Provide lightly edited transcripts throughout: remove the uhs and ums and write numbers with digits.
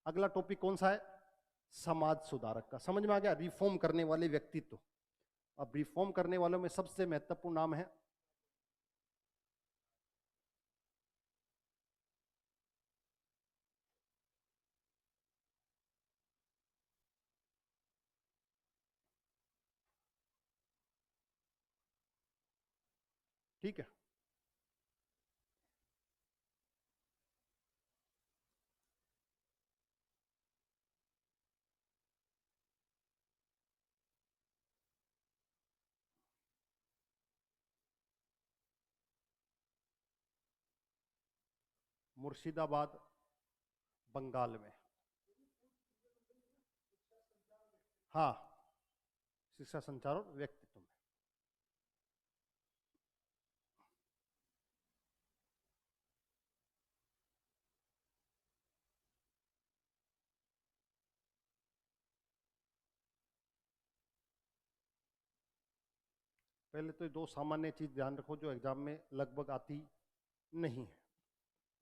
अगला टॉपिक कौन सा है? समाज सुधारक का। समझ में आ गया? रिफॉर्म करने वाले व्यक्तित्व। अब रिफॉर्म करने वालों में सबसे महत्वपूर्ण नाम है ठीक है। मुर्शिदाबाद, बंगाल में। हाँ, शिक्षा संचार और व्यक्तित्व में। पहले तो दो सामान्य चीज ध्यान रखो जो एग्जाम में लगभग आती नहीं है,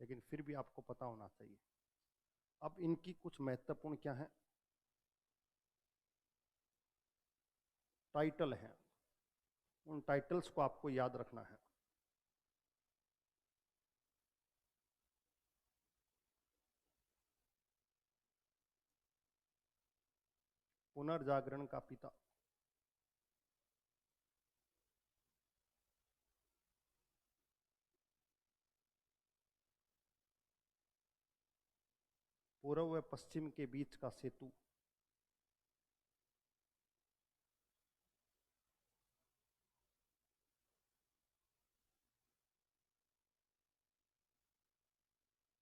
लेकिन फिर भी आपको पता होना चाहिए। अब इनकी कुछ महत्वपूर्ण क्या है, टाइटल हैं। उन टाइटल्स को आपको याद रखना है। पुनर्जागरण का पिता, पूर्व व पश्चिम के बीच का सेतु,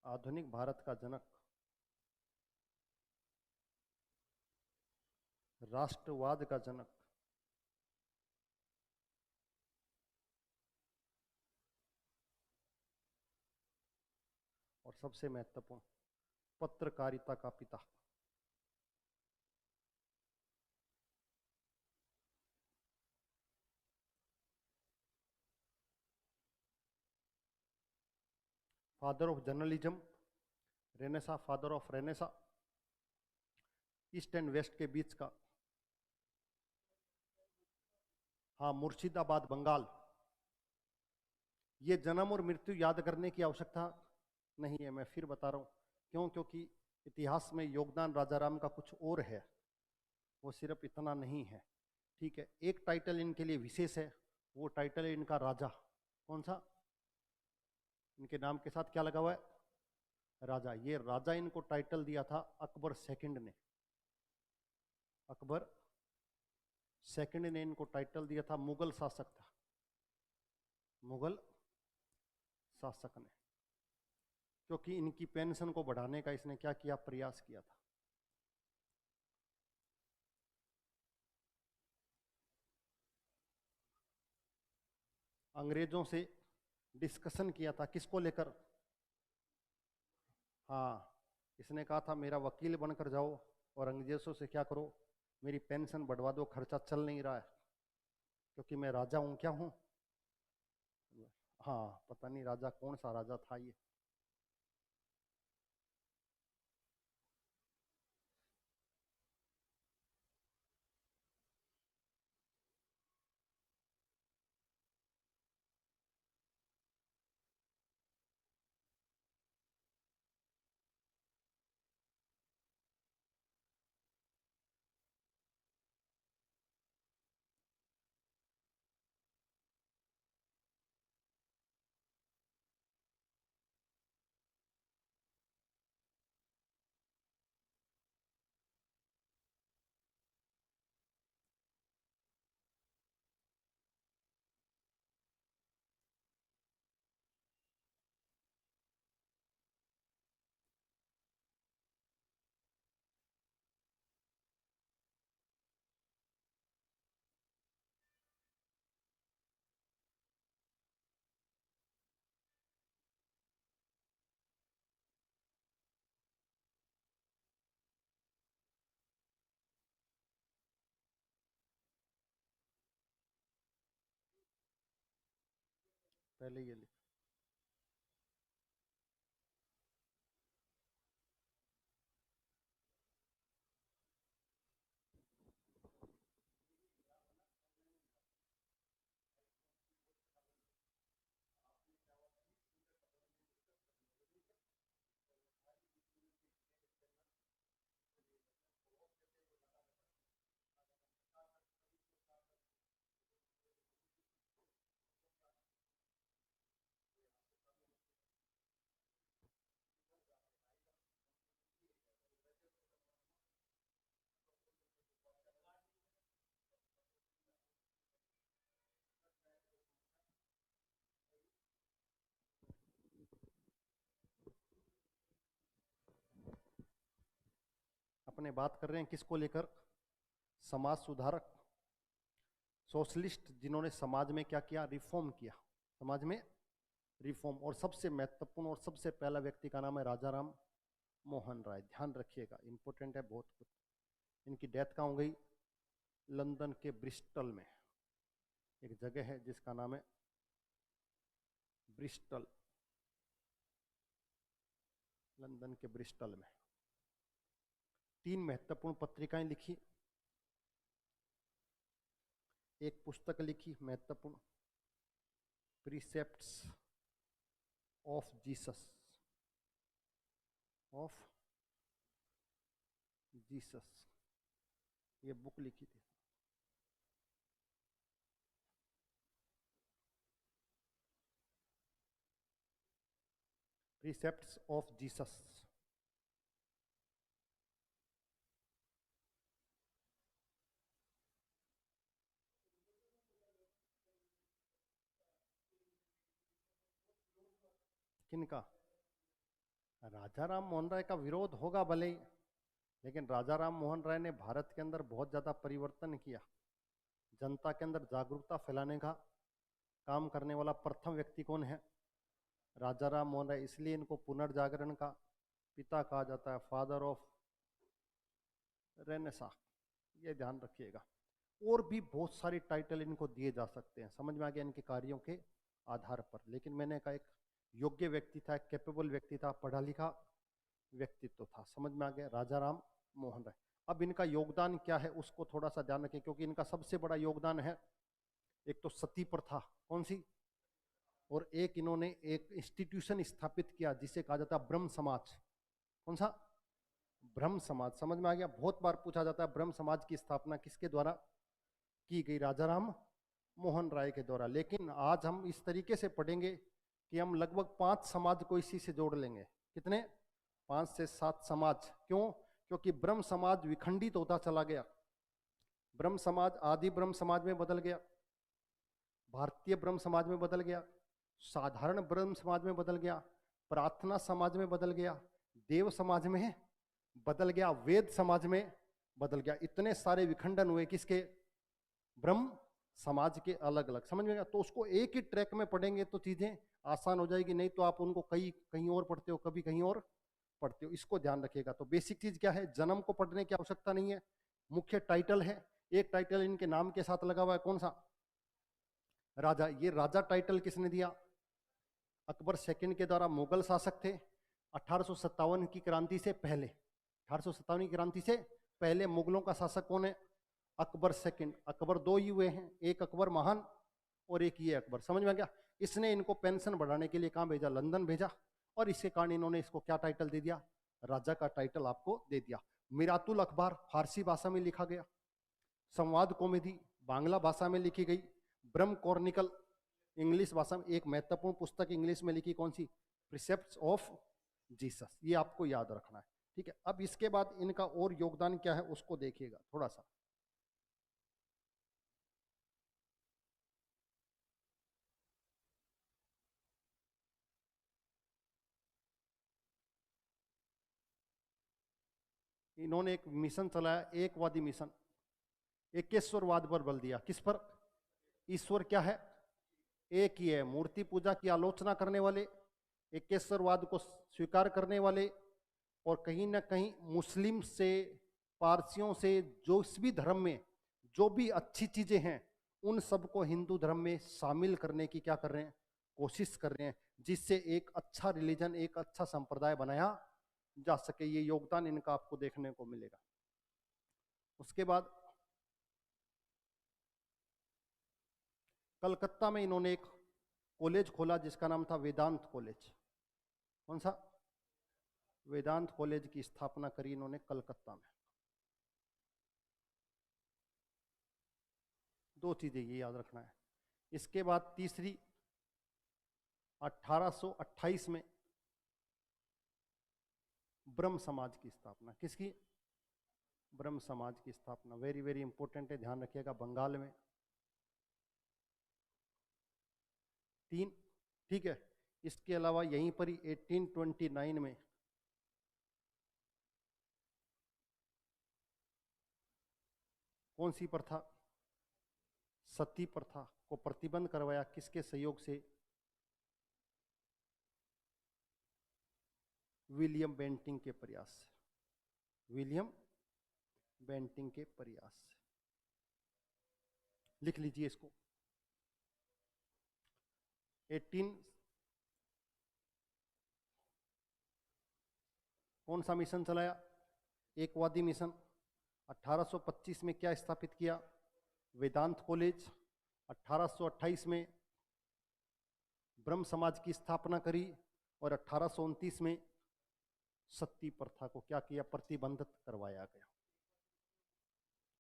आधुनिक भारत का जनक, राष्ट्रवाद का जनक, और सबसे महत्वपूर्ण पत्रकारिता का पिता। Father of journalism, renaissance, father of renaissance, east and west के बीच का। हाँ, मुर्शिदाबाद, बंगाल। ये जन्म और मृत्यु याद करने की आवश्यकता नहीं है, मैं फिर बता रहा हूं क्यों। क्योंकि इतिहास में योगदान राजाराम का कुछ और है, वो सिर्फ इतना नहीं है। ठीक है, एक टाइटल इनके लिए विशेष है, वो टाइटल है इनका राजा। कौन सा? इनके नाम के साथ क्या लगा हुआ है? राजा। ये राजा इनको टाइटल दिया था अकबर सेकंड ने। अकबर सेकंड ने इनको टाइटल दिया था, मुगल शासक था, मुगल शासक ने। क्योंकि इनकी पेंशन को बढ़ाने का इसने क्या किया? प्रयास किया था। अंग्रेजों से डिस्कशन किया था, किसको लेकर? हाँ, इसने कहा था मेरा वकील बनकर जाओ और अंग्रेजों से क्या करो? मेरी पेंशन बढ़वा दो, खर्चा चल नहीं रहा है, क्योंकि मैं राजा हूं। क्या हूं? हाँ, पता नहीं राजा कौन सा राजा था ये। पहले ये लिख। अपने बात कर रहे हैं किसको लेकर? समाज सुधारक, सोशलिस्ट, जिन्होंने समाज में क्या किया? रिफॉर्म किया, समाज में रिफॉर्म। और सबसे महत्वपूर्ण और सबसे पहला व्यक्ति का नाम है राजा राम मोहन राय। ध्यान रखिएगा, इंपॉर्टेंट है बहुत कुछ। इनकी डेथ कहाँ हो गई? लंदन के ब्रिस्टल में एक जगह है जिसका नाम है ब्रिस्टल, लंदन के ब्रिस्टल में। 3 महत्वपूर्ण पत्रिकाएं लिखी, एक पुस्तक लिखी महत्वपूर्ण, precepts of Jesus, of Jesus, ये बुक लिखी थी। Precepts of Jesus. किनका? राजा राम मोहन राय का विरोध होगा भले ही, लेकिन राजा राम मोहन राय ने भारत के अंदर बहुत ज्यादा परिवर्तन किया। जनता के अंदर जागरूकता फैलाने का काम करने वाला प्रथम व्यक्ति कौन है? राजा राम मोहन राय। इसलिए इनको पुनर्जागरण का पिता कहा जाता है, फादर ऑफ रेनेसां। ये ध्यान रखिएगा। और भी बहुत सारे टाइटल इनको दिए जा सकते हैं, समझ में आ गया इनके कार्यों के आधार पर। लेकिन मैंने कहा एक योग्य व्यक्ति था, कैपेबल व्यक्ति था, पढ़ा लिखा व्यक्तित्व था, समझ में आ गया, राजा राम मोहन राय। अब इनका योगदान क्या है उसको थोड़ा सा ध्यान रखें, क्योंकि इनका सबसे बड़ा योगदान है एक तो सती प्रथा, कौन सी, और एक इन्होंने एक इंस्टीट्यूशन स्थापित किया जिसे कहा जाता है ब्रह्म समाज। कौन सा? ब्रह्म समाज। समझ में आ गया। बहुत बार पूछा जाता है ब्रह्म समाज की स्थापना किसके द्वारा की गई? राजा राम मोहन राय के द्वारा। लेकिन आज हम इस तरीके से पढ़ेंगे कि हम लगभग 5 समाज को इसी से जोड़ लेंगे। कितने? 5 से 7 समाज। क्यों? क्योंकि ब्रह्म समाज विखंडित होता चला गया। ब्रह्म समाज आदि ब्रह्म समाज में बदल गया, भारतीय ब्रह्म समाज में बदल गया, साधारण ब्रह्म समाज में बदल गया, प्रार्थना समाज में बदल गया, देव समाज में बदल गया, वेद समाज में बदल गया। इतने सारे विखंडन हुए किसके? ब्रह्म समाज के अलग अलग। समझ में गया? तो उसको एक ही ट्रैक में पढ़ेंगे तो चीजें आसान हो जाएगी, नहीं तो आप उनको कहीं और पढ़ते हो, कभी कहीं और पढ़ते हो। इसको ध्यान रखिएगा। तो बेसिक चीज क्या है? जन्म को पढ़ने की आवश्यकता नहीं है। मुख्य टाइटल है, एक टाइटल इनके नाम के साथ लगा हुआ है, कौन सा? राजा। ये राजा टाइटल किसने दिया? अकबर सेकंड के द्वारा मुगल शासक थे। 1857 की क्रांति से पहले, 1857 की क्रांति से पहले मुगलों का शासक कौन है? अकबर सेकंड। अकबर 2 ही हुए हैं, एक अकबर महान और एक ये अकबर। समझ में आ गया? इसने इनको पेंशन बढ़ाने के लिए कहां भेजा? लंदन भेजा। और इसके कारण इन्होंने इसको क्या टाइटल दे दिया? राजा का टाइटल आपको दे दिया। मिरातुल अखबार फारसी भाषा में लिखा गया, संवाद कॉमेडी बांग्ला भाषा में लिखी गई, ब्रह्म कॉर्निकल इंग्लिश भाषा में, एक महत्वपूर्ण पुस्तक इंग्लिश में लिखी, कौन सी? प्रिसेप्ट्स ऑफ जीसस। ये आपको याद रखना है, ठीक है। अब इसके बाद इनका और योगदान क्या है उसको देखिएगा थोड़ा सा। इन्होंने एक मिशन चलाया, एकवादी मिशन, एकेश्वरवाद पर बल दिया। किस पर? ईश्वर क्या है? एक ही है। मूर्ति पूजा की आलोचना करने वाले, एकेश्वरवाद को स्वीकार करने वाले, और कहीं ना कहीं मुस्लिम से, पारसियों से, जो इस भी धर्म में जो भी अच्छी चीजें हैं उन सबको हिंदू धर्म में शामिल करने की क्या कर रहे हैं? कोशिश कर रहे हैं, जिससे एक अच्छा रिलीजन, एक अच्छा संप्रदाय बनाया जा सके। ये योगदान इनका आपको देखने को मिलेगा। उसके बाद कलकत्ता में इन्होंने एक कॉलेज खोला जिसका नाम था वेदांत कॉलेज। कौन सा? वेदांत कॉलेज की स्थापना करी इन्होंने कलकत्ता में। 2 चीजें ये याद रखना है। इसके बाद तीसरी, 1828 में ब्रह्म समाज की स्थापना। किसकी? ब्रह्म समाज की स्थापना। वेरी वेरी इंपॉर्टेंट है, ध्यान रखिएगा। बंगाल में 3, ठीक है। इसके अलावा यहीं पर ही 1829 में कौन सी प्रथा? सती प्रथा को प्रतिबंध करवाया किसके सहयोग से? विलियम बेंटिंक के प्रयास से। विलियम बेंटिंक के प्रयास से। लिख लीजिए इसको। 18 कौन सा मिशन चलाया? एकवादी मिशन। 1825 में क्या स्थापित किया? वेदांत कॉलेज। 1828 में ब्रह्म समाज की स्थापना करी और 1829 में सती प्रथा को क्या किया? प्रतिबंधित करवाया गया।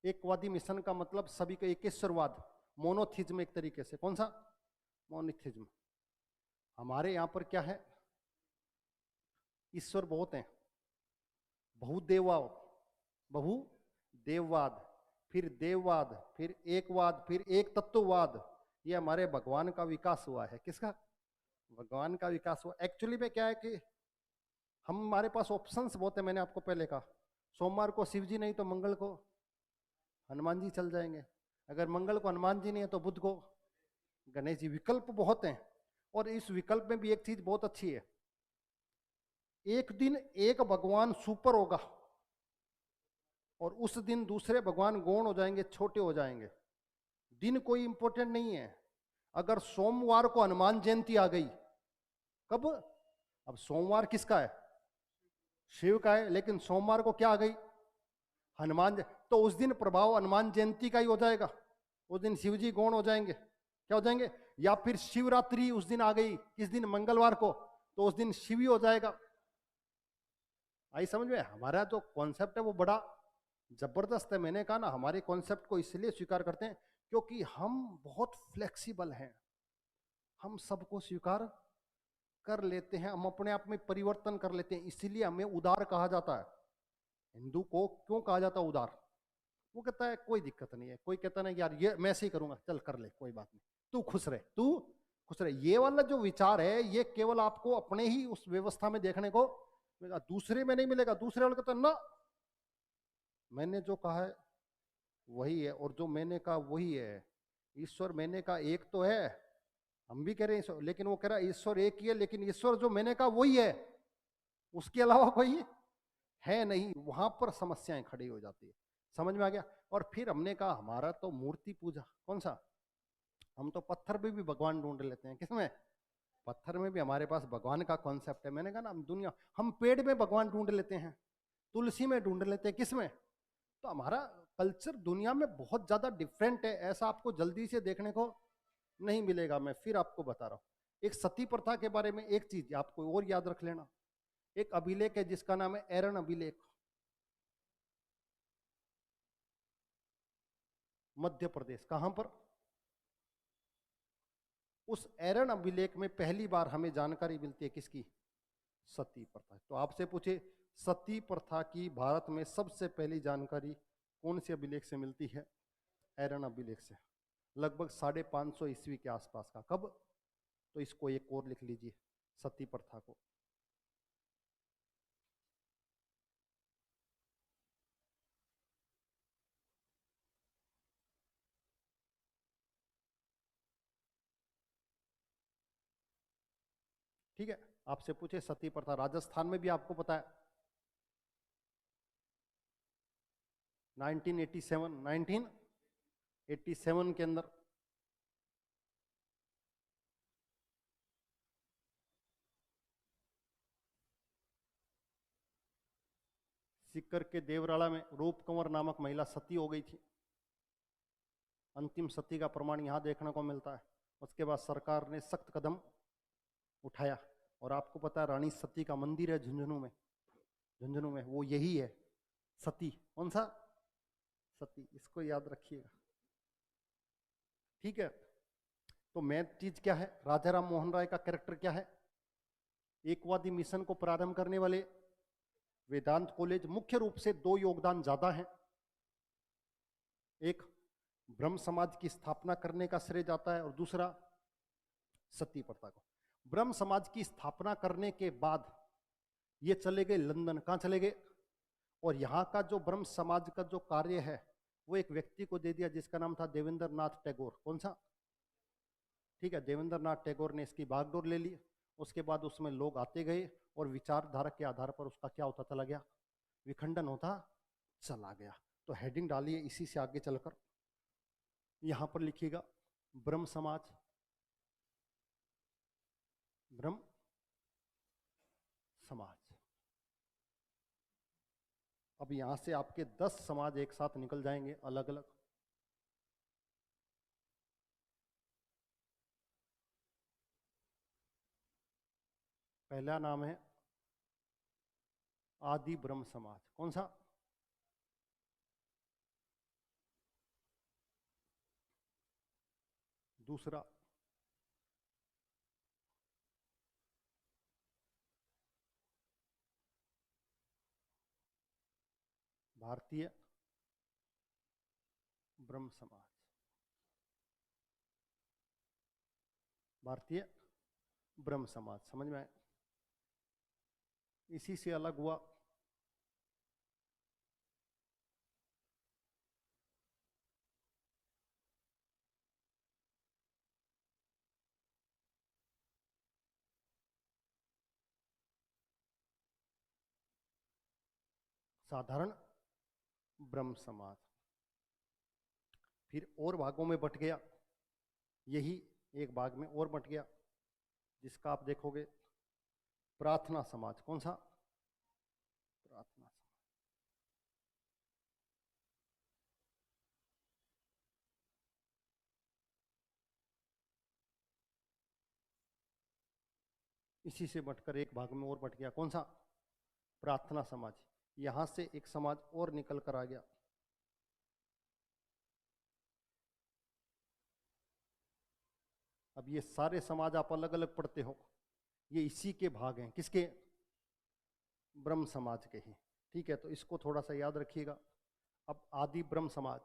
एकवादी मिशन का मतलब सभी का एकेश्वरवाद, मोनोथिज्म एक तरीके से। कौन सा? मोनोथिज्म। हमारे यहां पर क्या है? ईश्वर बहुत हैं, बहुदेववाद, फिर देववाद, फिर एकवाद, फिर एक तत्ववाद। ये हमारे भगवान का विकास हुआ है। किसका? भगवान का विकास हुआ। एक्चुअली में क्या है कि हमारे पास ऑप्शंस बहुत है। मैंने आपको पहले कहा, सोमवार को शिव जी नहीं तो मंगल को हनुमान जी चल जाएंगे, अगर मंगल को हनुमान जी नहीं है तो बुध को गणेश जी। विकल्प बहुत हैं। और इस विकल्प में भी एक चीज बहुत अच्छी है, एक दिन एक भगवान सुपर होगा और उस दिन दूसरे भगवान गौण हो जाएंगे, छोटे हो जाएंगे। दिन कोई इंपॉर्टेंट नहीं है। अगर सोमवार को हनुमान जयंती आ गई, कब? अब सोमवार किसका है? शिव का है, लेकिन सोमवार को क्या आ गई? हनुमान। तो उस दिन प्रभाव हनुमान जयंती का ही हो जाएगा। उस दिन शिव जी गौण हो जाएंगे। क्या हो जाएंगे? या फिर शिवरात्रि उस दिन आ गई, किस दिन? मंगलवार को, तो उस दिन शिव ही हो जाएगा। आई समझ में? हमारा जो कॉन्सेप्ट है वो बड़ा जबरदस्त है। मैंने कहा ना, हमारे कॉन्सेप्ट को इसलिए स्वीकार करते हैं क्योंकि हम बहुत फ्लेक्सिबल हैं। हम सबको स्वीकार कर लेते हैं, हम अपने आप में परिवर्तन कर लेते हैं, इसीलिए हमें उदार कहा जाता है। हिंदू को क्यों कहा जाता है उदार? वो कहता है कोई दिक्कत नहीं है। कोई कहता नहीं यार ये मैं ऐसे ही करूंगा, चल कर ले, कोई बात नहीं, तू खुश रहे, तू खुश रहे। ये वाला जो विचार है ये केवल आपको अपने ही उस व्यवस्था में देखने को मिलेगा, दूसरे में नहीं मिलेगा। दूसरे वाले कहता ना, मैंने जो कहा है वही है और जो मैंने कहा वही है। ईश्वर मैंने कहा एक तो है, हम भी कह रहे हैं, लेकिन वो कह रहा है ईश्वर एक ही है, लेकिन ईश्वर जो मैंने कहा वही है, उसके अलावा कोई है नहीं। वहां पर समस्याएं खड़ी हो जाती है। समझ में आ गया? और फिर हमने कहा हमारा तो मूर्ति पूजा, कौन सा? हम तो पत्थर में भी भगवान ढूंढ लेते हैं। किसमें? पत्थर में भी हमारे पास भगवान का कॉन्सेप्ट है। मैंने कहा ना, हम पेड़ में भगवान ढूंढ लेते हैं, तुलसी में ढूंढ लेते हैं। किसमें? तो हमारा कल्चर दुनिया में बहुत ज्यादा डिफरेंट है। ऐसा आपको जल्दी से देखने को नहीं मिलेगा। मैं फिर आपको बता रहा हूं, एक सती प्रथा के बारे में एक चीज आपको और याद रख लेना। एक अभिलेख है जिसका नाम है एरन अभिलेख, मध्य प्रदेश। कहां पर? उस एरन अभिलेख में पहली बार हमें जानकारी मिलती है किसकी? सती प्रथा। तो आपसे पूछे सती प्रथा की भारत में सबसे पहली जानकारी कौन से अभिलेख से मिलती है? एरन अभिलेख से, लगभग 550 ईस्वी के आसपास का। कब? तो इसको एक और लिख लीजिए, सती प्रथा को। ठीक है, आपसे पूछे सती प्रथा राजस्थान में भी आपको पता है 1987 के अंदर सीकर के देवराला में रूप कंवर नामक महिला सती हो गई थी। अंतिम सती का प्रमाण यहां देखने को मिलता है। उसके बाद सरकार ने सख्त कदम उठाया और आपको पता है रानी सती का मंदिर है झुंझुनू में। झुंझुनू में वो यही है सती। कौन सा? सती। इसको याद रखिएगा। ठीक है, तो मेन चीज क्या है? राजा राम मोहन राय का कैरेक्टर क्या है? एकवादी मिशन को प्रारंभ करने वाले वेदांत कॉलेज। मुख्य रूप से दो योगदान ज्यादा हैं। एक ब्रह्म समाज की स्थापना करने का श्रेय जाता है और दूसरा सती प्रथा को। ब्रह्म समाज की स्थापना करने के बाद ये चले गए लंदन। कहां चले गए? और यहाँ का जो ब्रह्म समाज का जो कार्य है वो एक व्यक्ति को दे दिया जिसका नाम था देवेंद्र नाथ टैगोर। कौन सा? ठीक है, देवेंद्र नाथ टैगोर ने इसकी बागडोर ले ली। उसके बाद उसमें लोग आते गए और विचारधारा के आधार पर उसका क्या होता चला गया? विखंडन होता चला गया। तो हेडिंग डालिए इसी से आगे चलकर, यहां पर लिखिएगा ब्रह्म समाज, ब्रह्म समाज। अब यहां से आपके 10 समाज एक साथ निकल जाएंगे अलग अलग। पहला नाम है आदि ब्रह्म समाज। कौन सा? दूसरा भारतीय ब्रह्म समाज, भारतीय ब्रह्म समाज। समझ में आए? इसी से अलग हुआ साधारण ब्रह्म समाज। फिर और भागों में बट गया, यही एक भाग में और बट गया जिसका आप देखोगे प्रार्थना समाज। कौन सा? प्रार्थना समाज। इसी से बटकर एक भाग में और बट गया। कौन सा? प्रार्थना समाज। यहां से एक समाज और निकल कर आ गया, अब ये सारे समाज आप अलग अलग पढ़ते हो, ये इसी के भाग हैं। किसके? ब्रह्म समाज के ही। ठीक है, तो इसको थोड़ा सा याद रखिएगा। अब आदि ब्रह्म समाज,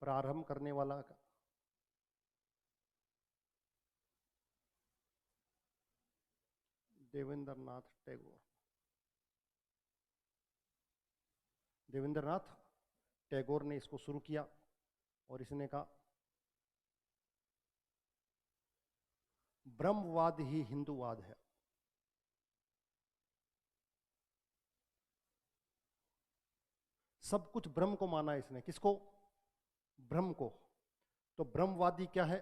प्रारंभ करने वाला का देवेंद्र नाथ टैगोर। देवेंद्र नाथ टैगोर ने इसको शुरू किया और इसने कहा ब्रह्मवाद ही हिंदूवाद है। सब कुछ ब्रह्म को माना है इसने। किसको? ब्रह्म को। तो ब्रह्मवादी क्या है?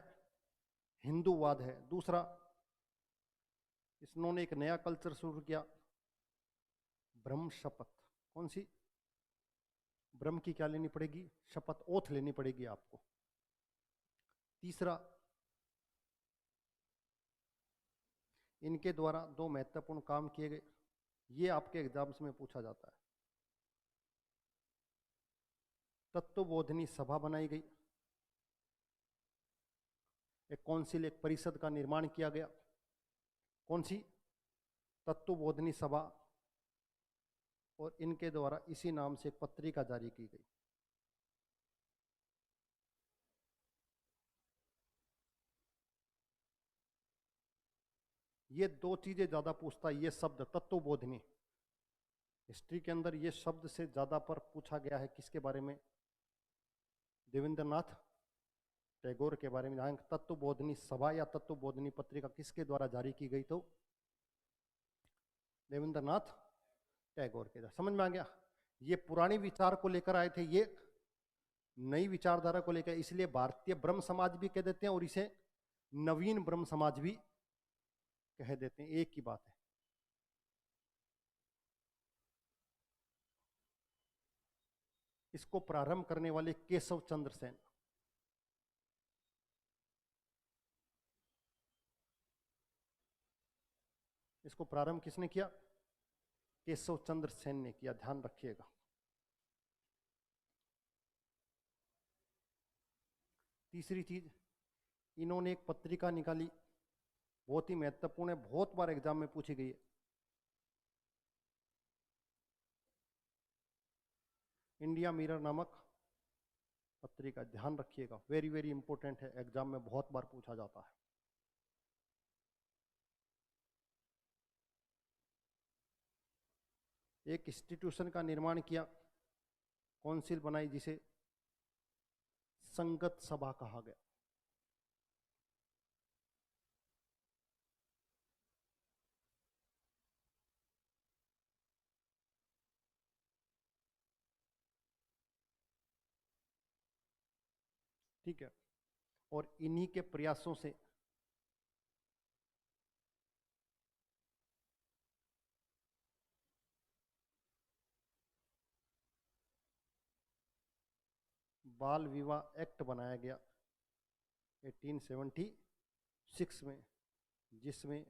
हिंदूवाद है। दूसरा, इन्होंने एक नया कल्चर शुरू किया, ब्रह्म शपथ। कौन सी? ब्रह्म की क्या लेनी पड़ेगी? शपथ, ओथ लेनी पड़ेगी आपको। तीसरा, इनके द्वारा दो महत्वपूर्ण काम किए गए, ये आपके एग्जाम्स में पूछा जाता है। तत्वबोधिनी सभा बनाई गई, एक कौंसिल, एक परिषद का निर्माण किया गया। कौन सी? तत्वबोधिनी सभा। और इनके द्वारा इसी नाम से एक पत्रिका जारी की गई। ये दो चीजें ज्यादा पूछता है, ये शब्द तत्वबोधिनी। हिस्ट्री के अंदर ये शब्द से ज्यादा पर पूछा गया है किसके बारे में? देवेंद्र नाथ टैगोर के बारे में। जहां तत्वबोधिनी सभा या तत्वबोधिनी पत्रिका किसके द्वारा जारी की गई? तो देवेंद्र नाथ टैगोर के द्वारा। समझ में आ गया? ये पुरानी विचार को लेकर आए थे, ये नई विचारधारा को लेकर, इसलिए भारतीय ब्रह्म समाज भी कह देते हैं और इसे नवीन ब्रह्म समाज भी कह देते हैं, एक ही बात है। इसको प्रारंभ करने वाले केशव चंद्र सेन। इसको प्रारंभ किसने किया? केशव चंद्र सेन ने किया, ध्यान रखिएगा। तीसरी चीज, इन्होंने एक पत्रिका निकाली, बहुत ही महत्वपूर्ण है, बहुत बार एग्जाम में पूछी गई है। इंडिया मिरर नामक पत्रिका, ध्यान रखिएगा, वेरी वेरी इंपॉर्टेंट है, एग्जाम में बहुत बार पूछा जाता है। एक इंस्टीट्यूशन का निर्माण किया, काउंसिल बनाई जिसे संगत सभा कहा गया। ठीक है, और इन्हीं के प्रयासों से बाल विवाह एक्ट बनाया गया 1876 में, जिसमें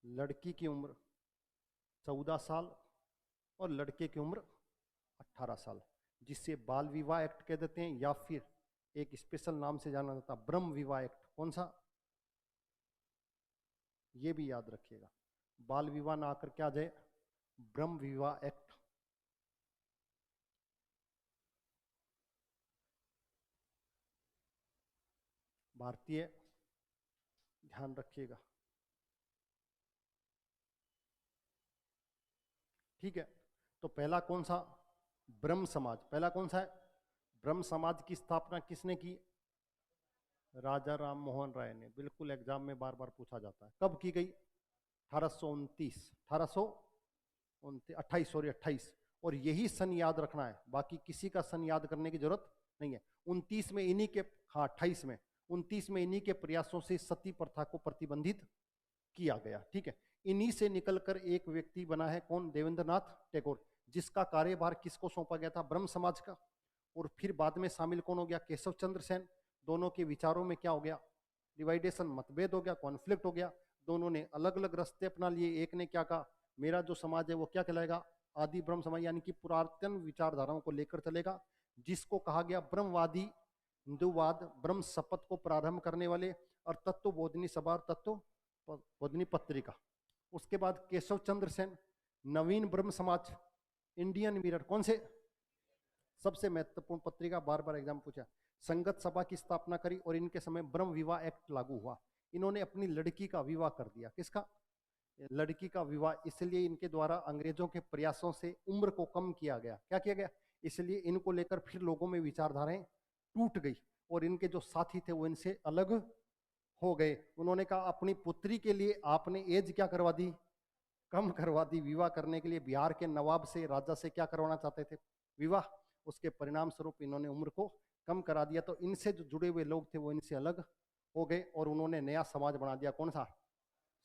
लड़की की उम्र 14 साल और लड़के की उम्र 18 साल, जिसे बाल विवाह एक्ट कह देते हैं, या फिर एक स्पेशल नाम से जाना जाता है ब्रह्म विवाह एक्ट। कौन सा? ये भी याद रखिएगा, बाल विवाह ना आकर क्या आ जाए, ब्रह्म विवाह एक्ट। भारतीय, ध्यान रखिएगा। ठीक है, तो पहला कौन सा? ब्रह्म समाज। पहला कौन सा है? ब्रह्म समाज की स्थापना किसने की? राजा राम मोहन राय ने। बिल्कुल, एग्जाम में बार बार पूछा जाता है। कब की गई? 1829, 28, सॉरी 28। और यही सन याद रखना है, बाकी किसी का सन याद करने की जरूरत नहीं है। 29 में इन्हीं के, हाँ 28 में, 29 में इन्हीं के प्रयासों से सती प्रथा को प्रतिबंधित किया गया। ठीक है, इन्हीं से निकलकर एक व्यक्ति बना है, कौन? देवेंद्रनाथ टैगोर, जिसका कार्यभार किसको सौंपा गया था? ब्रह्म समाज का। और फिर बाद में शामिल कौन हो गया? केशव चंद्र सेन। दोनों के विचारों में क्या हो गया? डिवाइडेशन, मतभेद हो गया, कॉन्फ्लिक्ट हो गया। दोनों ने अलग अलग रास्ते अपना लिए। एक ने क्या कहा, मेरा जो समाज है वो क्या कहलाएगा? आदि ब्रह्म समाज, यानी कि पुरातन विचारधाराओं को लेकर चलेगा, जिसको कहा गया ब्रह्मवादी हिंदूवाद। ब्रह्म शपथ को प्रारंभ करने वाले, और तत्व बोधनी सभा और तत्व बोधनी पत्रिका। उसके बाद केशव चंद्र सेन, नवीन ब्रह्म समाज, इंडियन मिरर। कौन से? सबसे महत्वपूर्ण पत्रिका, बार बार एग्जाम पूछा। संगत सभा की स्थापना करी, और इनके समय ब्रह्म विवाह एक्ट लागू हुआ। इन्होंने अपनी लड़की का विवाह कर दिया। किसका? लड़की का विवाह। इसलिए इनके द्वारा अंग्रेजों के प्रयासों से उम्र को कम किया गया। क्या किया गया? इसलिए इनको लेकर फिर लोगों में विचारधाराएं टूट गई, और इनके जो साथी थे वो इनसे अलग हो गए। उन्होंने कहा अपनी पुत्री के लिए आपने एज क्या करवा दी? कम करवा दी। विवाह करने के लिए बिहार के नवाब से, राजा से क्या करवाना चाहते थे? विवाह। उसके परिणाम स्वरूप इन्होंने उम्र को कम करा दिया। तो इनसे जो जुड़े हुए लोग थे वो इनसे अलग हो गए, और उन्होंने नया समाज बना दिया। कौन सा?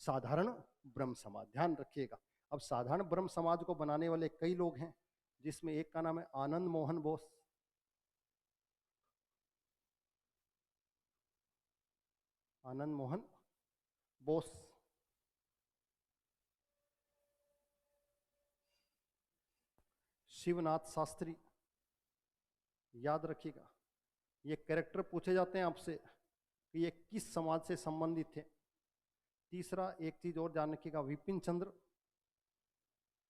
साधारण ब्रह्म समाज। ध्यान रखिएगा। अब साधारण ब्रह्म समाज को बनाने वाले कई लोग हैं, जिसमें एक का नाम है आनंद मोहन बोस। आनंद मोहन बोस। शिवनाथ शास्त्री। याद रखिएगा, ये कैरेक्टर पूछे जाते हैं आपसे कि ये किस समाज से संबंधित थे। तीसरा एक चीज और जान रखिएगा, विपिन चंद्र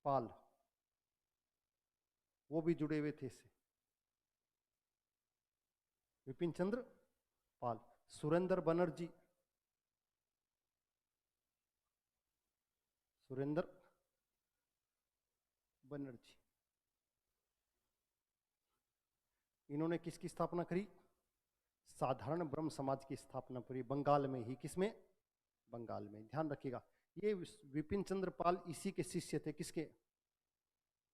पाल, वो भी जुड़े हुए थे इससे। विपिन चंद्र पाल। सुरेंद्र बनर्जी, सुरेंद्र बनर्जी, इन्होंने किसकी स्थापना करी? साधारण ब्रह्म समाज की स्थापना करी, बंगाल में ही। किसमें? बंगाल में। ध्यान रखिएगा, ये विपिन चंद्र पाल इसी के शिष्य थे। किसके?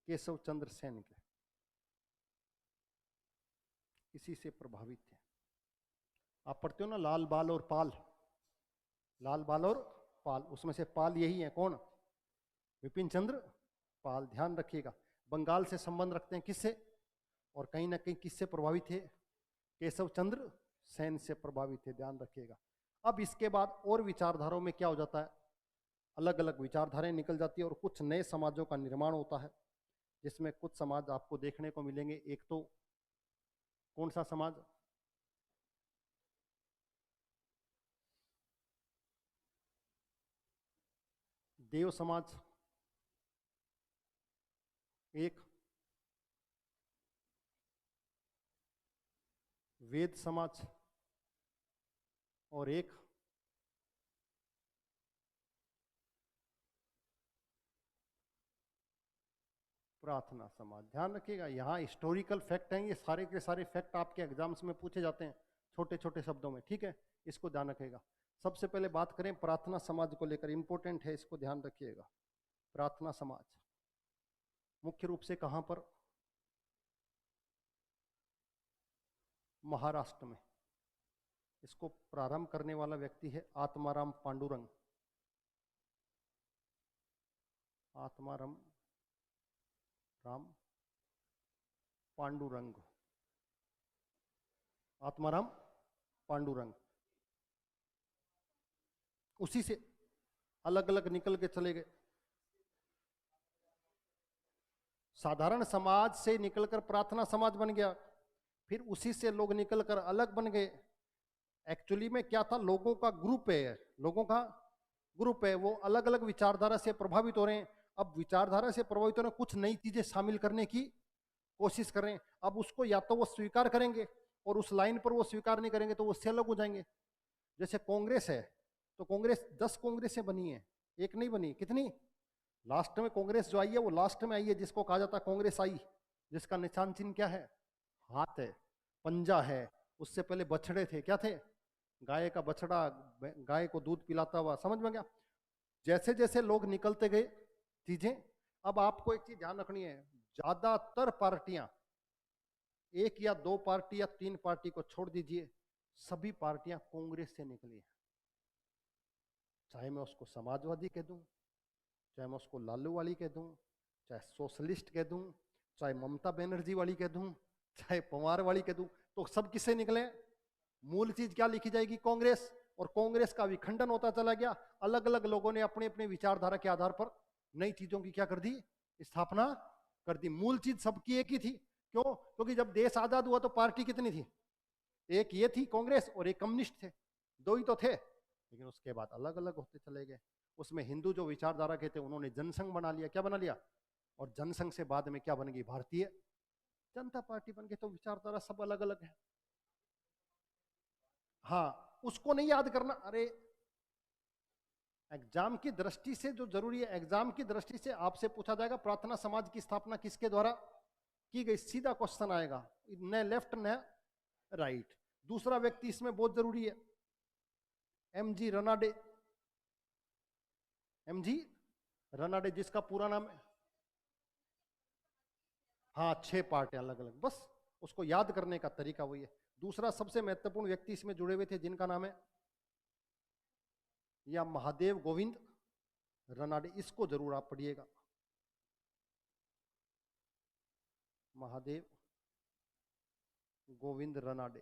केशव चंद्र सेन के। इसी से प्रभावित थे। आप पढ़ते हो ना, लाल बाल और पाल, लाल बाल और पाल, उसमें से पाल यही है। कौन? विपिन चंद्र पाल। ध्यान रखिएगा, बंगाल से संबंध रखते हैं। किससे? और कहीं ना कहीं किससे प्रभावित थे? केशव चंद्र सेन से प्रभावित थे। ध्यान रखिएगा। अब इसके बाद और विचारधाराओं में क्या हो जाता है? अलग अलग विचारधाराएं निकल जाती है, और कुछ नए समाजों का निर्माण होता है, जिसमें कुछ समाज आपको देखने को मिलेंगे। एक तो कौन सा समाज? देव समाज एक, वेद समाज और एक प्रार्थना समाज। ध्यान रखिएगा, यहाँ हिस्टोरिकल फैक्ट हैं, ये सारे के सारे फैक्ट आपके एग्जाम्स में पूछे जाते हैं छोटे छोटे शब्दों में, ठीक है, इसको ध्यान रखिएगा। सबसे पहले बात करें प्रार्थना समाज को लेकर, इंपॉर्टेंट है, इसको ध्यान रखिएगा। प्रार्थना समाज मुख्य रूप से कहां पर? महाराष्ट्र में। इसको प्रारंभ करने वाला व्यक्ति है आत्माराम पांडुरंग। आत्माराम पांडुरंग, आत्माराम पांडुरंग। उसी से अलग अलग निकल के चले गए। साधारण समाज से निकलकर प्रार्थना समाज बन गया, फिर उसी से लोग निकलकर अलग बन गए। एक्चुअली में क्या था, लोगों का ग्रुप है, लोगों का ग्रुप है, वो अलग अलग विचारधारा से प्रभावित हो रहे हैं। अब विचारधारा से प्रभावित हो रहे हैं, कुछ नई चीजें शामिल करने की कोशिश कर रहे हैं। अब उसको या तो वो स्वीकार करेंगे, और उस लाइन पर वो स्वीकार नहीं करेंगे तो वो उससे अलग हो जाएंगे। जैसे कांग्रेस है, तो कांग्रेस 10 कांग्रेसें बनी है, एक नहीं बनी, कितनी? लास्ट में कांग्रेस जो आई है वो लास्ट में आई है, जिसको कहा जाता है कांग्रेस आई, जिसका निशान चिन्ह क्या है? हाथ है, पंजा है। उससे पहले बछड़े थे, क्या थे? गाय का बछड़ा, गाय को दूध पिलाता हुआ, समझ में गया? जैसे जैसे लोग निकलते गए चीजें। अब आपको एक चीज ध्यान रखनी है, ज्यादातर पार्टियां, एक या दो पार्टी या 3 पार्टी को छोड़ दीजिए, सभी पार्टियां कांग्रेस से निकली हैं। चाहे मैं उसको समाजवादी कह दूं, चाहे मैं उसको लालू वाली कह दूं, चाहे सोशलिस्ट कह दूं, चाहे ममता बनर्जी वाली कह दूं, चाहे पवार वाली कह दूं, तो सब किससे निकले? मूल चीज क्या लिखी जाएगी? कांग्रेस। और कांग्रेस का विखंडन होता चला गया। अलग अलग लोगों ने अपने अपने विचारधारा के आधार पर नई चीजों की क्या कर दी? स्थापना कर दी। मूल चीज सबकी एक ही थी। क्यों? क्योंकि जब देश आजाद हुआ तो पार्टी कितनी थी? एक ये थी कांग्रेस और एक कम्युनिस्ट थे, 2 ही तो थे। लेकिन उसके बाद अलग अलग होते चले गए। उसमें हिंदू जो विचारधारा के थे उन्होंने जनसंघ बना लिया। क्या बना लिया? और जनसंघ से बाद में क्या बन गई? भारतीय जनता पार्टी बन गई। तो विचारधारा सब अलग अलग है। हाँ, उसको नहीं याद करना। अरे एग्जाम की दृष्टि से जो जरूरी है, एग्जाम की दृष्टि से आपसे पूछा जाएगा प्रार्थना समाज की स्थापना किसके द्वारा की गई, सीधा क्वेश्चन आएगा, न लेफ्ट न राइट। दूसरा व्यक्ति इसमें बहुत जरूरी है, एमजी रनाडे। एमजी रनाडे, जिसका पूरा नाम है, हाँ 6 पार्ट है अलग अलग, बस उसको याद करने का तरीका वही है। दूसरा सबसे महत्वपूर्ण व्यक्ति इसमें जुड़े हुए थे जिनका नाम है या महादेव गोविंद रनाडे। इसको जरूर आप पढ़िएगा, महादेव गोविंद रनाडे।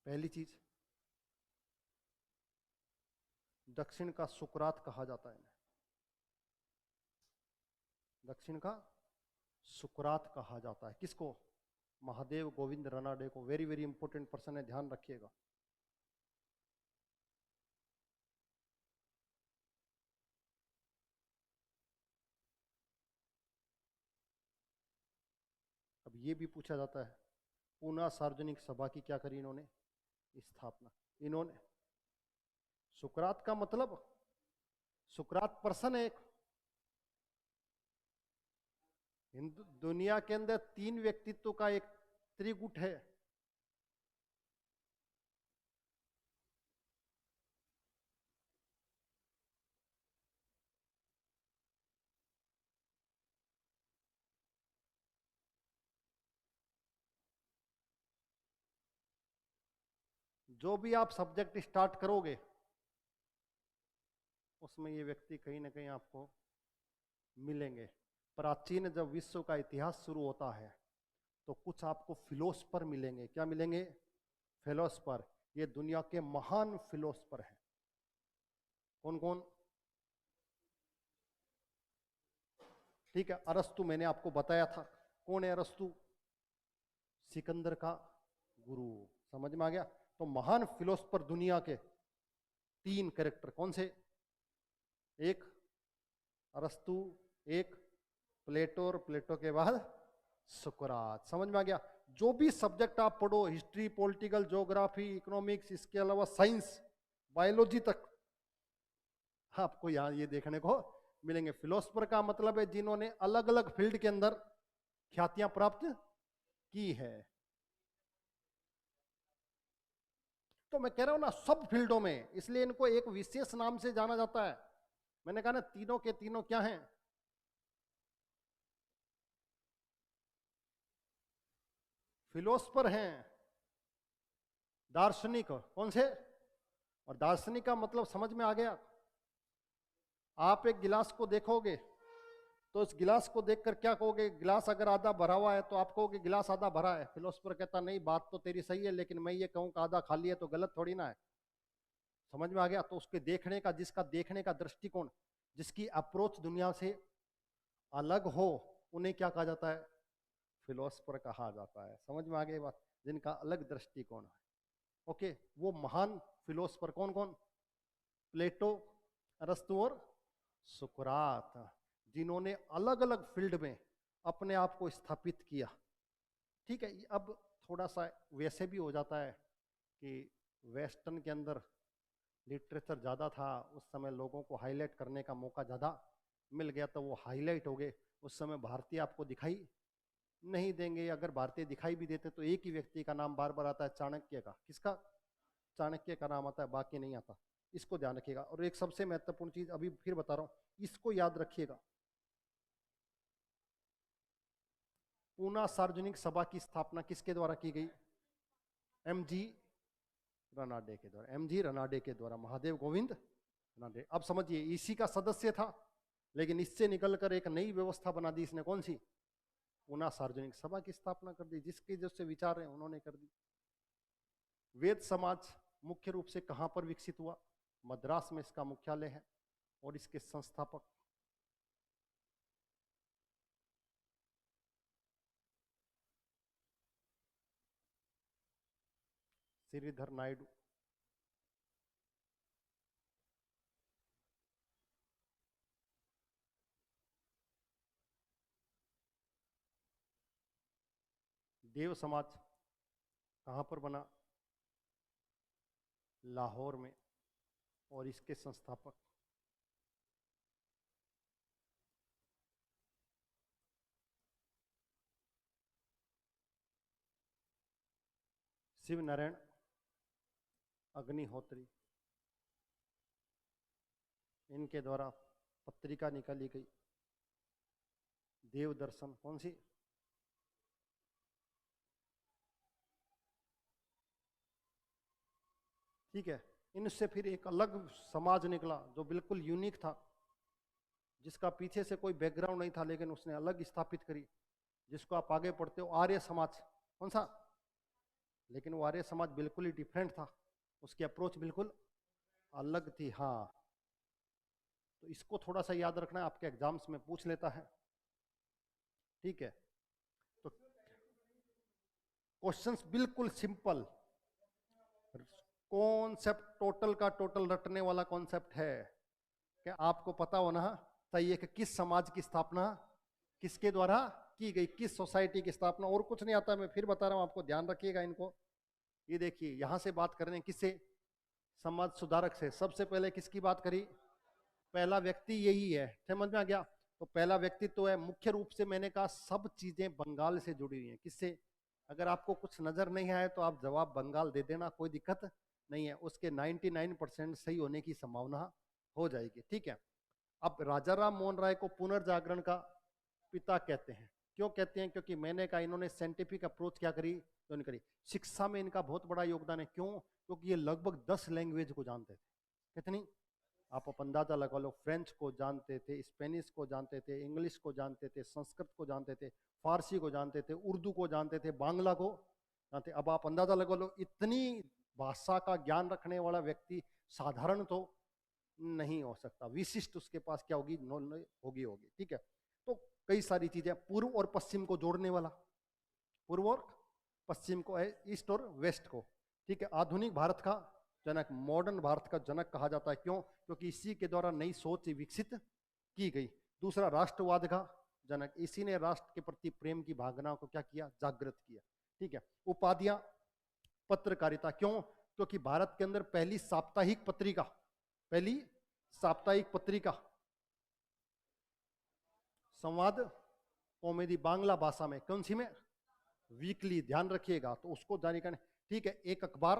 पहली चीज, दक्षिण का सुकरात कहा जाता है इन्हें, दक्षिण का सुकरात कहा जाता है। किसको? महादेव गोविंद रनाडे को। वेरी वेरी इंपॉर्टेंट पर्सन है, ध्यान रखिएगा। अब ये भी पूछा जाता है, पूना सार्वजनिक सभा की क्या करी इन्होंने? स्थापना। इन्होंने, सुकरात का मतलब, सुकरात पर्सन है एक। हिंदू दुनिया के अंदर 3 व्यक्तित्व का एक त्रिगुट है। जो भी आप सब्जेक्ट स्टार्ट करोगे उसमें ये व्यक्ति कहीं ना कहीं आपको मिलेंगे। प्राचीन जब विश्व का इतिहास शुरू होता है तो कुछ आपको फिलोसफर मिलेंगे। क्या मिलेंगे? फिलोसफर। ये दुनिया के महान फिलोसफर हैं। कौन कौन? ठीक है, अरस्तु मैंने आपको बताया था। कौन है अरस्तु? सिकंदर का गुरु। समझ में आ गया? तो महान फिलोसफर दुनिया के 3 कैरेक्टर कौन से? एक अरस्तु, एक प्लेटो, और प्लेटो के बाद सुकरात। समझ में आ गया? जो भी सब्जेक्ट आप पढ़ो, हिस्ट्री, पॉलिटिकल, ज्योग्राफी, इकोनॉमिक्स, इसके अलावा साइंस, बायोलॉजी तक, आपको यहां ये देखने को मिलेंगे। फिलोसफर का मतलब है जिन्होंने अलग अलग फील्ड के अंदर ख्यातियां प्राप्त की है। तो मैं कह रहा हूं ना, सब फील्डों में, इसलिए इनको एक विशेष नाम से जाना जाता है। मैंने कहा ना, तीनों के तीनों क्या हैं? फिलोसफर हैं, दार्शनिक। कौन से? और दार्शनिक का मतलब समझ में आ गया। आप एक गिलास को देखोगे तो इस गिलास को देखकर क्या कहोगे? गिलास अगर आधा भरा हुआ है तो आप कहोगे गिलास आधा भरा है। फिलोसफर कहता नहीं, बात तो तेरी सही है, लेकिन मैं ये कहूं कि आधा खाली है तो गलत थोड़ी ना है। समझ में आ गया? तो उसके देखने का, जिसका देखने का दृष्टिकोण, जिसकी अप्रोच दुनिया से अलग हो, उन्हें क्या कहा जाता है? फिलोसफर कहा जाता है। समझ में आ गई बात? जिनका अलग दृष्टिकोण है। ओके, वो महान फिलोसफर कौन कौन? प्लेटो, अरस्तु और सुकरात, जिन्होंने अलग अलग फील्ड में अपने आप को स्थापित किया। ठीक है, अब थोड़ा सा वैसे भी हो जाता है कि वेस्टर्न के अंदर लिटरेचर ज़्यादा था, उस समय लोगों को हाईलाइट करने का मौका ज़्यादा मिल गया, तो वो हाईलाइट हो गए। उस समय भारतीय आपको दिखाई नहीं देंगे। अगर भारतीय दिखाई भी देते तो एक ही व्यक्ति का नाम बार बार आता है, चाणक्य का। किसका? चाणक्य का नाम आता है, बाकी नहीं आता। इसको ध्यान रखिएगा। और एक सबसे महत्वपूर्ण चीज अभी फिर बता रहा हूं, इसको याद रखिएगा। पूना सार्वजनिक सभा की स्थापना किसके द्वारा की गई? एमजी रनाडे के द्वारा। एमजी रनाडे के द्वारा, महादेव गोविंद रनाडे। अब समझिए, इसी का सदस्य था, लेकिन इससे निकलकर एक नई व्यवस्था बना दी इसने। कौन सी? पूना सार्वजनिक सभा की स्थापना कर दी। जिसके जिससे विचार हैं उन्होंने कर दी। वेद समाज मुख्य रूप से कहां पर विकसित हुआ? मद्रास में इसका मुख्यालय है। और इसके संस्थापक श्रीधर नायडू। देव समाज कहां पर बना? लाहौर में। और इसके संस्थापक शिव नारायण अग्निहोत्री। इनके द्वारा पत्रिका निकाली गई, देव दर्शन। कौन सी? ठीक है। इनसे फिर एक अलग समाज निकला जो बिल्कुल यूनिक था, जिसका पीछे से कोई बैकग्राउंड नहीं था, लेकिन उसने अलग स्थापित करी, जिसको आप आगे पढ़ते हो आर्य समाज। कौन सा? लेकिन वो आर्य समाज बिल्कुल ही डिफरेंट था, उसकी अप्रोच बिल्कुल अलग थी। हाँ, तो इसको थोड़ा सा याद रखना है, आपके एग्जाम्स में पूछ लेता है। ठीक है, तो क्वेश्चंस बिल्कुल सिंपल। कॉन्सेप्ट टोटल का टोटल रटने वाला कॉन्सेप्ट है। क्या आपको पता होना चाहिए कि किस समाज की स्थापना किसके द्वारा की गई, किस सोसाइटी की स्थापना। और कुछ नहीं आता, मैं फिर बता रहा हूं आपको, ध्यान रखिएगा इनको। ये देखिए, यहां से बात कर रहे हैं किससे? समाज सुधारक से। सबसे पहले किसकी बात करी? पहला व्यक्ति यही है। समझ में आ गया? तो पहला व्यक्ति तो है, मुख्य रूप से मैंने कहा सब चीजें बंगाल से जुड़ी हुई हैं। किससे? अगर आपको कुछ नजर नहीं आए तो आप जवाब बंगाल दे देना, कोई दिक्कत नहीं है। उसके 99% सही होने की संभावना हो जाएगी। ठीक है। अब राजा राम मोहन राय को पुनर्जागरण का पिता कहते हैं। क्यों कहते हैं? क्योंकि मैंने कहा इन्होंने साइंटिफिक अप्रोच क्या करी? तो नहीं करी। शिक्षा में इनका बहुत बड़ा योगदान है। क्यों? क्योंकि ये लगभग 10 लैंग्वेज को जानते थे। कितनी? आप अंदाजा लगा लो। फ्रेंच को जानते थे, स्पेनिश को जानते थे, इंग्लिश को जानते थे, संस्कृत को जानते थे, फारसी को जानते थे, उर्दू को जानते थे, बांग्ला को जानते। अब आप अंदाजा लगा लो, इतनी भाषा का ज्ञान रखने वाला व्यक्ति साधारण तो नहीं हो सकता। विशिष्ट उसके पास क्या होगी? नॉलेज होगी। ठीक है। तो कई सारी चीजें, पूर्व और पश्चिम को जोड़ने वाला, पूर्व और पश्चिम को, ईस्ट और वेस्ट को। ठीक है। आधुनिक भारत का जनक, मॉडर्न भारत का जनक कहा जाता है। क्यों? क्योंकि इसी के द्वारा नई सोच विकसित की गई। दूसरा, राष्ट्रवाद का जनक, इसी ने राष्ट्र के प्रति प्रेम की भावना को क्या किया? जागृत किया। ठीक है। उपाधियां, पत्रकारिता। क्यों? क्योंकि भारत के अंदर पहली साप्ताहिक पत्रिका संवाद कॉमेडी बांग्ला भाषा में, कौन सी में? वीकली, ध्यान रखिएगा, तो उसको जारी करने। ठीक है, एक अखबार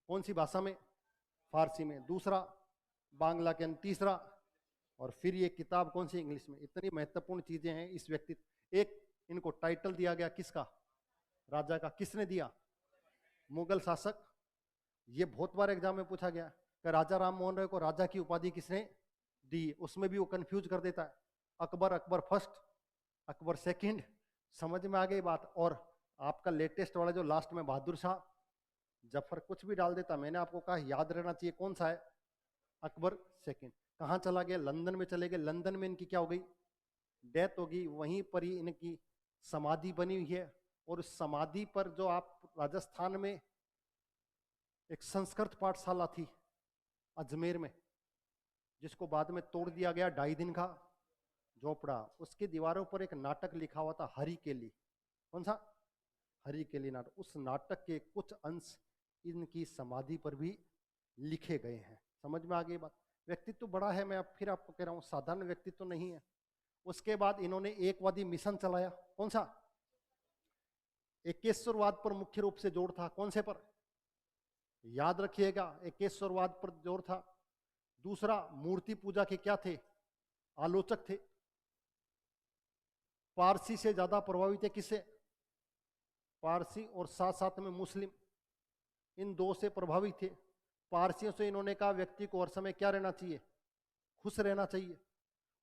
कौन सी भाषा में? फारसी में। दूसरा बांग्ला के अंदर। तीसरा, और फिर ये किताब कौन सी? इंग्लिश में। इतनी महत्वपूर्ण चीजें हैं इस व्यक्ति। एक इनको टाइटल दिया गया, किसका? राजा का। किसने दिया? मुगल शासक। ये बहुत बार एग्जाम में पूछा गया कि राजा राम मोहन राय को राजा की उपाधि किसने दी? उसमें भी वो कंफ्यूज कर देता है। अकबर, अकबर फर्स्ट, अकबर सेकंड, समझ में आ गई बात। और आपका लेटेस्ट वाला जो लास्ट में बहादुर शाह जफर, कुछ भी डाल देता। मैंने आपको कहा याद रहना चाहिए कौन सा है? अकबर सेकंड। कहाँ चला गया? लंदन में चले गए। लंदन में इनकी क्या हो गई? डेथ हो गई। वहीं पर ही इनकी समाधि बनी हुई है। और उस समाधि पर जो आप राजस्थान में एक संस्कृत पाठशाला थी अजमेर में, जिसको बाद में तोड़ दिया गया, 2.5 दिन का झोपड़ा, उसकी दीवारों पर एक नाटक लिखा हुआ था, हरि के लिए। कौन सा? हरि के लिए नाटक। उस नाटक के कुछ अंश इनकी समाधि पर भी लिखे गए हैं। समझ में आ गई बात? व्यक्तित्व बड़ा है, मैं अब फिर आपको कह रहा हूं, साधारण व्यक्तित्व नहीं है। उसके बाद इन्होंने एकवादी मिशन चलाया। कौन सा? एकेश्वरवाद पर मुख्य रूप से जोर था। कौन से पर? याद रखिएगा, एकेश्वरवाद पर जोर था। दूसरा, मूर्ति पूजा के क्या थे? आलोचक थे। पारसी से ज्यादा प्रभावित है किससे? पारसी, और साथ साथ में मुस्लिम, इन दो से प्रभावित थे। पारसियों से इन्होंने कहा व्यक्ति को हर समय क्या रहना चाहिए? खुश रहना चाहिए।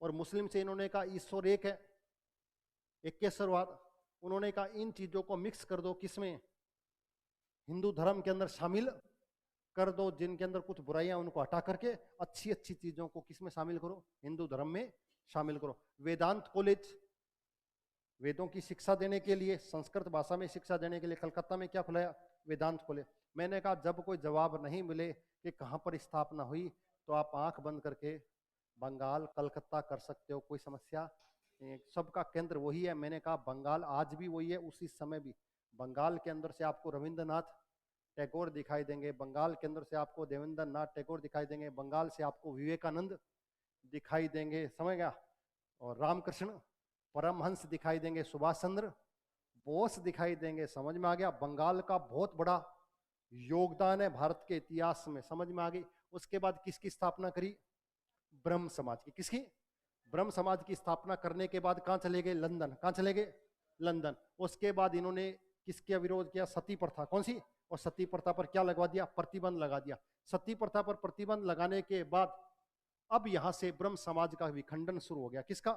और मुस्लिम से इन्होंने कहा ईश्वर एक है, एकेश्वरवाद। उन्होंने कहा इन चीजों को मिक्स कर दो, किसमें? हिंदू धर्म के अंदर शामिल कर दो। जिनके अंदर कुछ बुराइयां उनको हटा करके अच्छी अच्छी चीजों को किसमें शामिल करो? हिंदू धर्म में शामिल करो। वेदांत कॉलेज, वेदों की शिक्षा देने के लिए, संस्कृत भाषा में शिक्षा देने के लिए कलकत्ता में क्या खुलाया? वेदांत कॉलेज। मैंने कहा जब कोई जवाब नहीं मिले कि कहाँ पर स्थापना हुई, तो आप आंख बंद करके बंगाल, कलकत्ता कर सकते हो, कोई समस्या नहीं। सबका केंद्र वही है। मैंने कहा बंगाल आज भी वही है, उसी समय भी। बंगाल के अंदर से आपको रविंद्रनाथ टैगोर दिखाई देंगे, बंगाल के अंदर से आपको देवेंद्र नाथ टैगोर दिखाई देंगे, बंगाल से आपको विवेकानंद दिखाई देंगे, समझ गया? और रामकृष्ण परमहंस दिखाई देंगे, सुभाष चंद्र बोस दिखाई देंगे। समझ में आ गया? बंगाल का बहुत बड़ा योगदान है भारत के इतिहास में। समझ में आ गई? उसके बाद किसकी स्थापना करी? ब्रह्म समाज की। किसकी? ब्रह्म समाज की स्थापना करने के बाद कहां चले गए? लंदन। कहां चले गए? लंदन। उसके बाद इन्होंने किसका विरोध किया? सती प्रथा। कौन सी? और सती प्रथा पर क्या लगवा दिया? प्रतिबंध लगा दिया। सती प्रथा पर प्रतिबंध लगाने के बाद अब यहां से ब्रह्म समाज का विखंडन शुरू हो गया। किसका?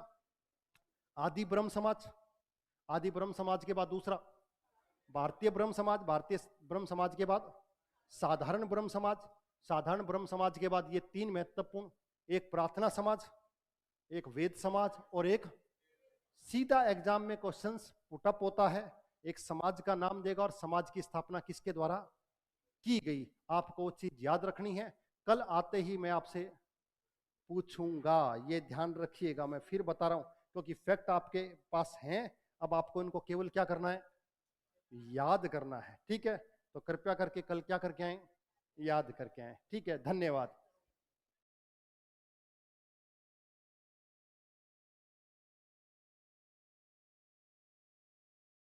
आदि ब्रह्म समाज। आदि ब्रह्म समाज के बाद दूसरा भारतीय ब्रह्म समाज। भारतीय ब्रह्म समाज के बाद साधारण ब्रह्म समाज। साधारण ब्रह्म समाज के बाद ये 3 महत्वपूर्ण, एक प्रार्थना समाज, एक वेद समाज, और एक सीधा एग्जाम में क्वेश्चंस पुटअप होता है, एक समाज का नाम देगा और समाज की स्थापना किसके द्वारा की गई। आपको वो चीज याद रखनी है। कल आते ही मैं आपसे पूछूंगा, ये ध्यान रखिएगा। मैं फिर बता रहा हूं, क्योंकि फैक्ट आपके पास हैं। अब आपको इनको केवल क्या करना है? याद करना है। ठीक है, तो कृपया करके कल क्या करके आए? याद करके आए। ठीक है, धन्यवाद।